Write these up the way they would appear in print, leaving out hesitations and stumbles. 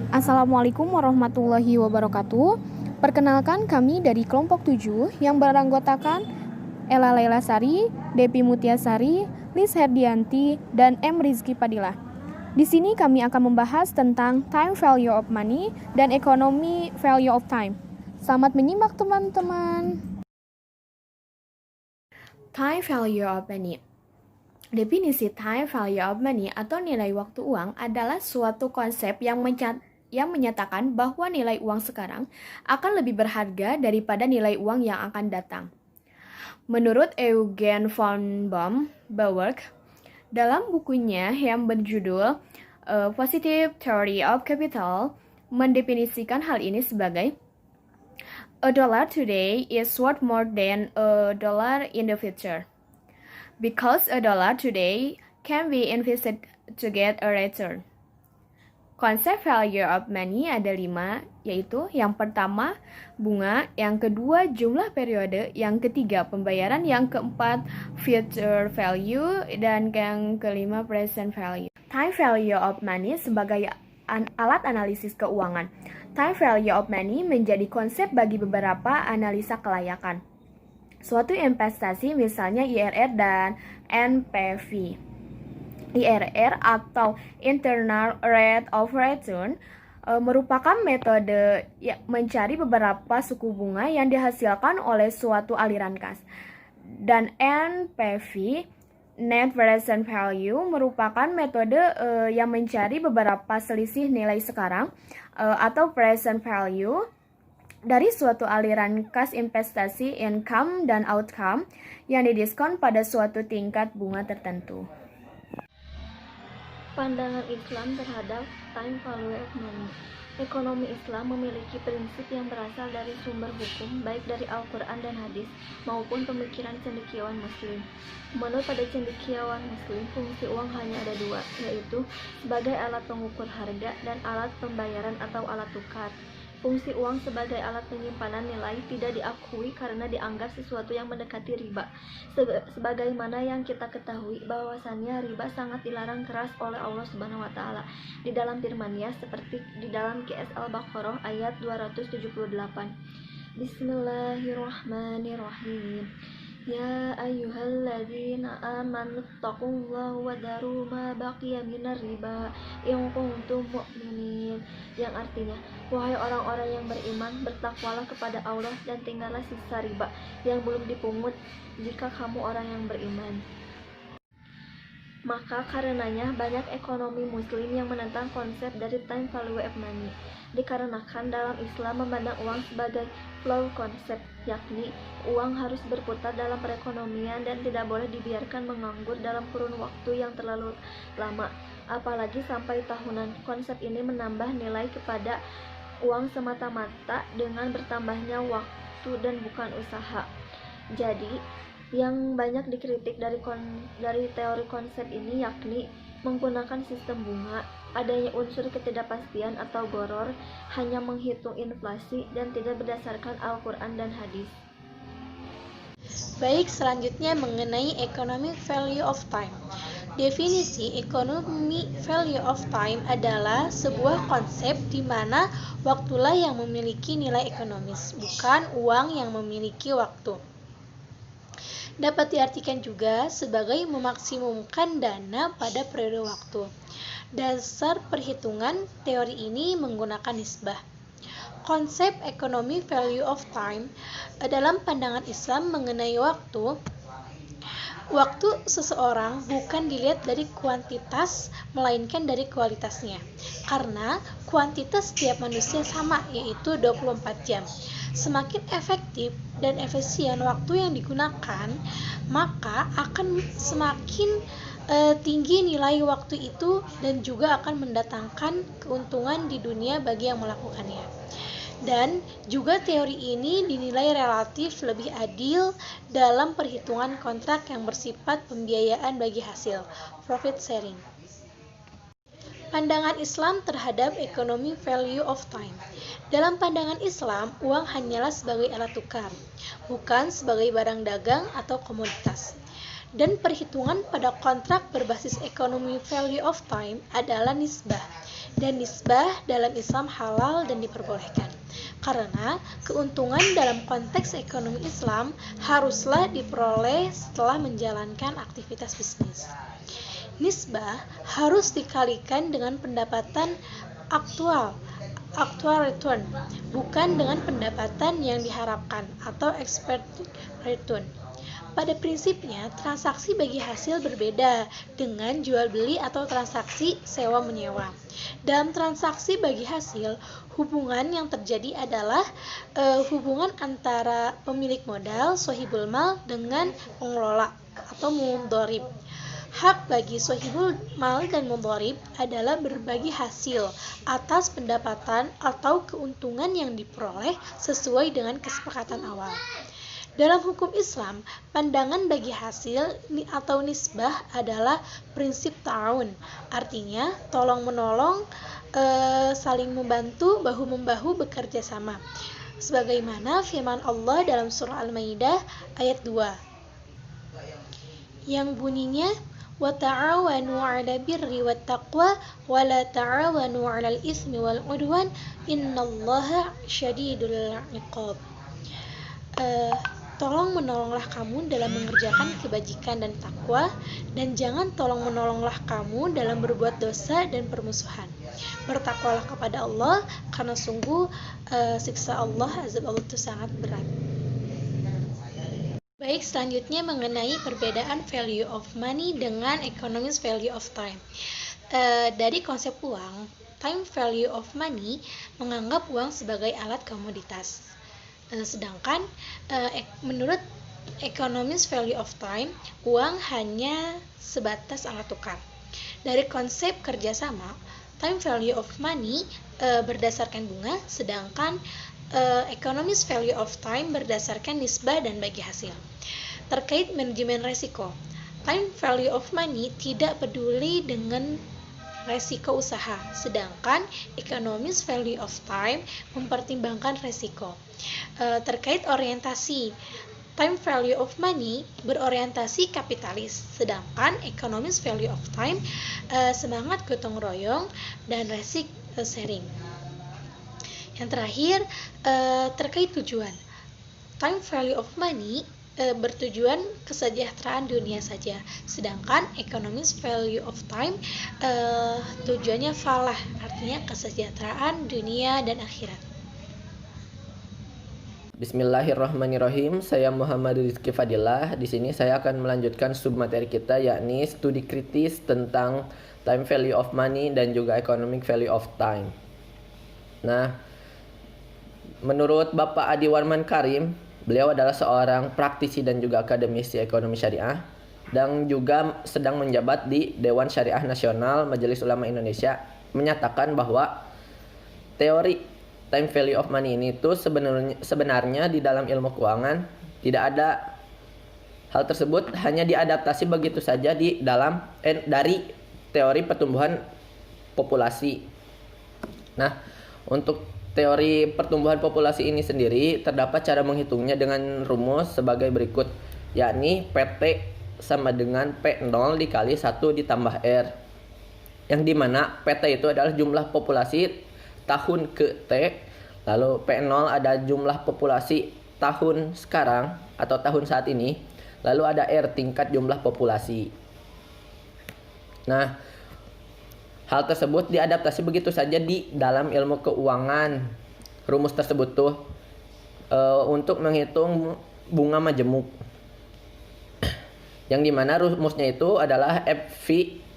Assalamualaikum warahmatullahi wabarakatuh. Perkenalkan kami dari kelompok 7 yang beranggotakan Ella Laila Sari, Depi Mutiasari, Liz Herdianti, dan M. Rizky Padilah. Di sini kami akan membahas tentang time value of money dan economy value of time. Selamat menyimak teman-teman. Time value of money. Definisi time value of money atau nilai waktu uang adalah suatu konsep yang menyatakan bahwa nilai uang sekarang akan lebih berharga daripada nilai uang yang akan datang. Menurut Eugen von Bauer, dalam bukunya yang berjudul Positive Theory of Capital, mendefinisikan hal ini sebagai a dollar today is worth more than a dollar in the future. Because a dollar today can be invested to get a return. Konsep value of money ada 5, yaitu yang pertama, bunga, yang kedua, jumlah periode, yang ketiga, pembayaran, yang keempat, future value, dan yang kelima, present value. Time value of money sebagai alat analisis keuangan. Time value of money menjadi konsep bagi beberapa analisa kelayakan. Suatu investasi misalnya IRR dan NPV. IRR atau Internal Rate of Return merupakan metode mencari beberapa suku bunga yang dihasilkan oleh suatu aliran kas. Dan NPV, Net Present Value, merupakan metode yang mencari beberapa selisih nilai sekarang atau present value dari suatu aliran kas investasi income dan outcome yang didiskon pada suatu tingkat bunga tertentu. Pandangan Islam terhadap time value of money. Ekonomi Islam memiliki prinsip yang berasal dari sumber hukum, baik dari Al-Quran dan hadis, maupun pemikiran cendekiawan muslim. Menurut pada cendekiawan muslim, fungsi uang hanya ada 2, yaitu sebagai alat pengukur harga dan alat pembayaran atau alat tukar. Fungsi uang sebagai alat penyimpanan nilai tidak diakui karena dianggap sesuatu yang mendekati riba. Sebagaimana yang kita ketahui bahwasannya riba sangat dilarang keras oleh Allah Subhanahu wa taala di dalam firman-Nya seperti di dalam QS Al-Baqarah ayat 278. Bismillahirrahmanirrahim. Ya ayyuhalladzina amanu taqullaha wa daru ma baqiya minar riba in kuntum mu'minin, yang artinya, wahai orang-orang yang beriman, bertakwalah kepada Allah dan tinggallah sisa riba yang belum dipungut jika kamu orang yang beriman. Maka karenanya banyak ekonomi muslim yang menentang konsep dari time value of money, dikarenakan dalam Islam memandang uang sebagai flow concept, yakni uang harus berputar dalam perekonomian dan tidak boleh dibiarkan menganggur dalam kurun waktu yang terlalu lama, apalagi sampai tahunan. Konsep ini menambah nilai kepada uang semata-mata dengan bertambahnya waktu dan bukan usaha. Jadi yang banyak dikritik dari teori konsep ini yakni menggunakan sistem bunga, adanya unsur ketidakpastian atau goror, hanya menghitung inflasi, dan tidak berdasarkan Al-Quran dan hadis. Baik, selanjutnya mengenai economic value of time. Definisi economic value of time adalah sebuah konsep di mana waktulah yang memiliki nilai ekonomis, bukan uang yang memiliki waktu. Dapat diartikan juga sebagai memaksimumkan dana pada periode waktu. Dasar perhitungan teori ini menggunakan nisbah. Konsep economic value of time dalam pandangan Islam mengenai waktu seseorang bukan dilihat dari kuantitas melainkan dari kualitasnya, karena kuantitas setiap manusia sama, yaitu 24 jam. Semakin efektif dan efisien waktu yang digunakan, maka akan semakin tinggi nilai waktu itu dan juga akan mendatangkan keuntungan di dunia bagi yang melakukannya. Dan juga teori ini dinilai relatif lebih adil dalam perhitungan kontrak yang bersifat pembiayaan bagi hasil, profit sharing. Pandangan Islam terhadap economic value of time. Dalam pandangan Islam, uang hanyalah sebagai alat tukar, bukan sebagai barang dagang atau komoditas. Dan perhitungan pada kontrak berbasis economic value of time adalah nisbah, dan nisbah dalam Islam halal dan diperbolehkan. Karena keuntungan dalam konteks ekonomi Islam haruslah diperoleh setelah menjalankan aktivitas bisnis. Nisbah harus dikalikan dengan pendapatan actual return, bukan dengan pendapatan yang diharapkan atau expected return. Pada prinsipnya, transaksi bagi hasil berbeda dengan jual beli atau transaksi sewa menyewa. Dalam transaksi bagi hasil, hubungan yang terjadi adalah hubungan antara pemilik modal, sohibul mal, dengan pengelola atau mudharib. Hak bagi sohibul mal dan mudharib adalah berbagi hasil atas pendapatan atau keuntungan yang diperoleh sesuai dengan kesepakatan awal. Dalam hukum Islam, pandangan bagi hasil atau nisbah adalah prinsip ta'awun, artinya tolong-menolong, saling membantu, bahu-membahu bekerja sama. Sebagaimana firman Allah dalam surah Al-Maidah ayat 2, yang bunyinya wa ta'awanu 'alal birri wat taqwa wa la ta'awanu 'alal itsmi wal 'udwan innallaha syadidul 'iqab. Tolong-menolonglah kamu dalam mengerjakan kebajikan dan takwa, dan jangan tolong-menolonglah kamu dalam berbuat dosa dan permusuhan. Bertakwalah kepada Allah, karena sungguh siksa Allah, azab Allah itu sangat berat. Baik, selanjutnya mengenai perbedaan value of money dengan economics value of time. Dari konsep uang, time value of money menganggap uang sebagai alat komoditas. Sedangkan menurut economics value of time, uang hanya sebatas alat tukar. Dari konsep kerjasama, time value of money berdasarkan bunga, sedangkan economics value of time berdasarkan nisbah dan bagi hasil. Terkait manajemen resiko, time value of money tidak peduli dengan resiko usaha, sedangkan economics value of time mempertimbangkan resiko. Terkait orientasi, time value of money berorientasi kapitalis, sedangkan economics value of time semangat gotong royong dan risk sharing. Yang terakhir, terkait tujuan, time value of money bertujuan kesejahteraan dunia saja, sedangkan economics value of time tujuannya falah, artinya kesejahteraan dunia dan akhirat. Bismillahirrahmanirrahim. Saya Muhammad Rizky Fadilah. Di sini saya akan melanjutkan submateri kita, yakni studi kritis tentang time value of money dan juga economic value of time. Nah, menurut Bapak Adi Warman Karim, beliau adalah seorang praktisi dan juga akademisi ekonomi syariah dan juga sedang menjabat di Dewan Syariah Nasional Majelis Ulama Indonesia, menyatakan bahwa teori time value of money ini tuh sebenarnya di dalam ilmu keuangan tidak ada hal tersebut, hanya diadaptasi begitu saja di dalam dari teori pertumbuhan populasi. Nah, untuk teori pertumbuhan populasi ini sendiri terdapat cara menghitungnya dengan rumus sebagai berikut, yakni PT sama dengan P0 dikali 1 ditambah R, yang dimana PT itu adalah jumlah populasi tahun ke T, lalu P0 ada jumlah populasi tahun sekarang atau tahun saat ini, lalu ada R tingkat jumlah populasi. Nah, hal tersebut diadaptasi begitu saja di dalam ilmu keuangan. Rumus tersebut tuh untuk menghitung bunga majemuk, yang dimana rumusnya itu adalah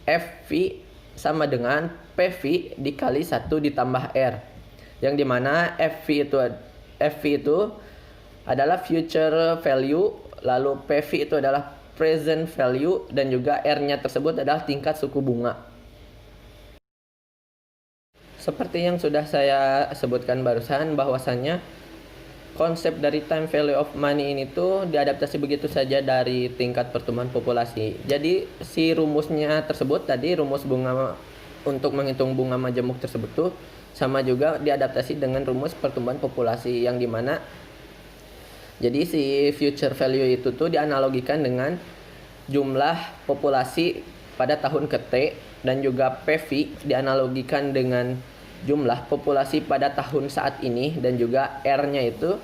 FV sama dengan PV dikali 1 ditambah R, yang dimana FV itu adalah future value, lalu PV itu adalah present value, dan juga R-nya tersebut adalah tingkat suku bunga. Seperti yang sudah saya sebutkan barusan, bahwasannya konsep dari time value of money ini tuh diadaptasi begitu saja dari tingkat pertumbuhan populasi. Jadi si rumusnya tersebut tadi, rumus bunga untuk menghitung bunga majemuk tersebut tuh sama juga diadaptasi dengan rumus pertumbuhan populasi, yang dimana jadi si future value itu tuh dianalogikan dengan jumlah populasi pada tahun ke T, dan juga PV dianalogikan dengan jumlah populasi pada tahun saat ini, dan juga R-nya itu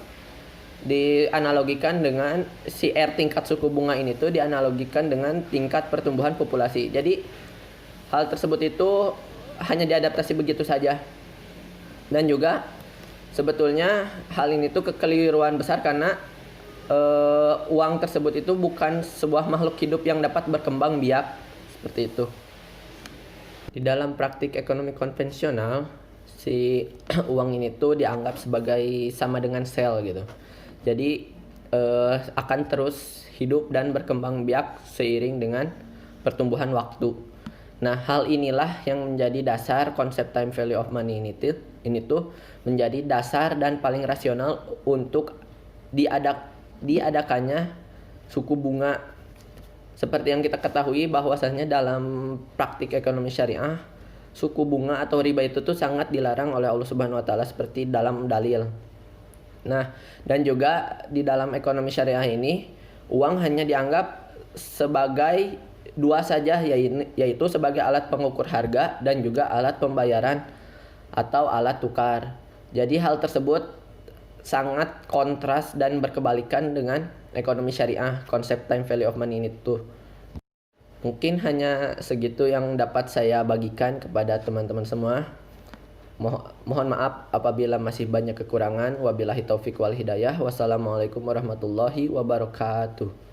dianalogikan dengan si R tingkat suku bunga ini tuh dianalogikan dengan tingkat pertumbuhan populasi. Jadi hal tersebut itu hanya diadaptasi begitu saja. Dan juga sebetulnya hal ini tuh kekeliruan besar karena uang tersebut itu bukan sebuah makhluk hidup yang dapat berkembang biak seperti itu. Di dalam praktik ekonomi konvensional, si uang ini tuh dianggap sebagai sama dengan sel gitu. Jadi akan terus hidup dan berkembang biak seiring dengan pertumbuhan waktu. Nah, hal inilah yang menjadi dasar konsep time value of money ini tuh menjadi dasar dan paling rasional untuk diadakannya suku bunga. Seperti yang kita ketahui bahwasanya dalam praktik ekonomi syariah, suku bunga atau riba itu tuh sangat dilarang oleh Allah Subhanahu wa taala seperti dalam dalil. Nah, dan juga di dalam ekonomi syariah ini, uang hanya dianggap sebagai dua saja, yaitu sebagai alat pengukur harga dan juga alat pembayaran atau alat tukar. Jadi hal tersebut sangat kontras dan berkebalikan dengan ekonomi syariah, konsep time value of money ini tuh. Mungkin hanya segitu yang dapat saya bagikan kepada teman-teman semua. Mohon maaf apabila masih banyak kekurangan. Wabillahi taufik wal hidayah. Wassalamualaikum warahmatullahi wabarakatuh.